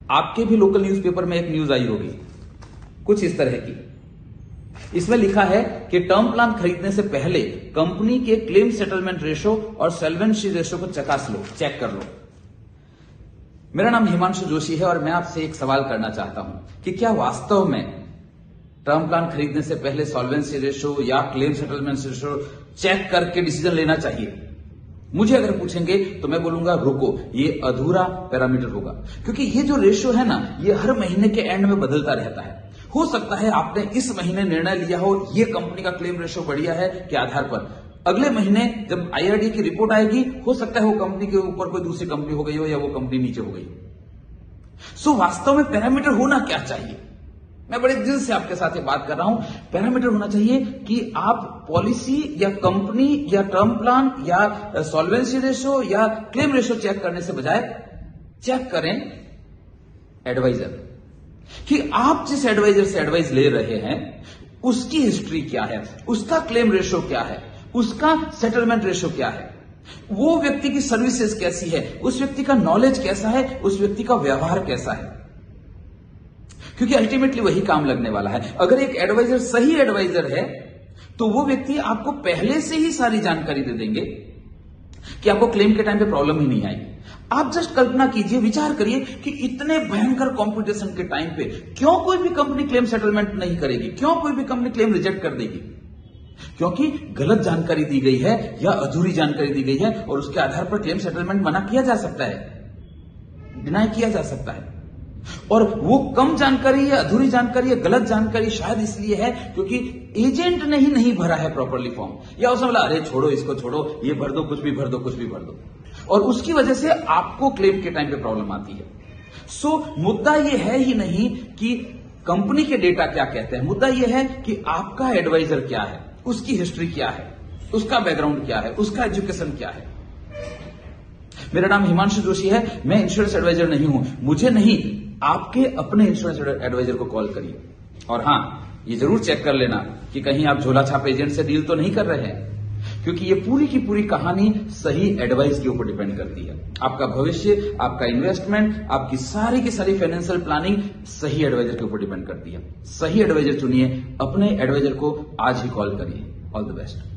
आपके भी local newspaper में एक न्यूज आई होगी कुछ इस तरह की। इसमें लिखा है कि टर्म प्लान खरीदने से पहले कंपनी के क्लेम सेटलमेंट रेशो और सॉल्वेंसी रेशो को चकास लो, चेक कर लो। मेरा नाम हिमांशु जोशी है और मैं आपसे एक सवाल करना चाहता हूं कि क्या वास्तव में टर्म प्लान खरीदने से पहले सॉल्वेंसी रेशो या क्लेम सेटलमेंट रेशो चेक करके डिसीजन लेना चाहिए? मुझे अगर पूछेंगे तो मैं बोलूंगा रुको, ये अधूरा पैरामीटर होगा, क्योंकि ये जो रेशो है ना, ये हर महीने के एंड में बदलता रहता है। हो सकता है आपने इस महीने निर्णय लिया हो ये कंपनी का क्लेम रेशो बढ़िया है के आधार पर, अगले महीने जब आईआरडी की रिपोर्ट आएगी हो सकता है वो कंपनी के ऊपर कोई दूसरी कंपनी हो गई हो या वो कंपनी नीचे हो गई हो। सो वास्तव में पैरामीटर होना क्या चाहिए? मैं बड़े दिल से आपके साथ ये बात कर रहा हूं। पैरामीटर होना चाहिए कि आप पॉलिसी या कंपनी या टर्म प्लान या सॉल्वेंसी रेशो या क्लेम रेशो चेक करने से बजाय चेक करें एडवाइजर, कि आप जिस एडवाइजर से एडवाइस ले रहे हैं उसकी हिस्ट्री क्या है, उसका क्लेम रेशो क्या है, उसका सेटलमेंट रेशो क्या है, वो व्यक्ति की सर्विसेज कैसी है, उस व्यक्ति का नॉलेज कैसा है, उस व्यक्ति का व्यवहार कैसा है, क्योंकि अल्टीमेटली वही काम लगने वाला है। अगर एक एडवाइजर सही एडवाइजर है तो वो व्यक्ति आपको पहले से ही सारी जानकारी दे देंगे कि आपको क्लेम के टाइम पे प्रॉब्लम ही नहीं आएगी। आप जस्ट कल्पना कीजिए, विचार करिए कि इतने भयंकर कंपटीशन के टाइम पे क्यों कोई भी कंपनी क्लेम सेटलमेंट नहीं करेगी, क्यों कोई भी कंपनी क्लेम रिजेक्ट कर देगी? क्योंकि गलत जानकारी दी गई है या अधूरी जानकारी दी गई है और उसके आधार पर क्लेम सेटलमेंट मना किया जा सकता है, डिनाई किया जा सकता है। और वो कम जानकारी या अधूरी जानकारी या गलत जानकारी शायद इसलिए है क्योंकि एजेंट ने ही नहीं भरा है प्रॉपरली फॉर्म, या उसने बोला अरे छोड़ो इसको, छोड़ो ये भर दो, कुछ भी भर दो, कुछ भी भर दो, और उसकी वजह से आपको क्लेम के टाइम पे प्रॉब्लम आती है। सो मुद्दा ये है ही नहीं कि कंपनी के डेटा क्या कहते हैं, मुद्दा ये है कि आपका एडवाइजर क्या है, उसकी हिस्ट्री क्या है, उसका बैकग्राउंड क्या है, उसका एजुकेशन क्या है। मेरा नाम हिमांशु जोशी है, मैं इंश्योरेंस एडवाइजर नहीं हूं। मुझे नहीं, आपके अपने इंश्योरेंस एडवाइजर को कॉल करिए। और हां, ये जरूर चेक कर लेना कि कहीं आप झोला छाप एजेंट से डील तो नहीं कर रहे हैं, क्योंकि ये पूरी की पूरी कहानी सही एडवाइस के ऊपर डिपेंड करती है। आपका भविष्य, आपका इन्वेस्टमेंट, आपकी सारी की सारी फाइनेंशियल प्लानिंग सही एडवाइजर के ऊपर डिपेंड करती है। सही एडवाइजर चुनिए, अपने एडवाइजर को आज ही कॉल करिए। All the best.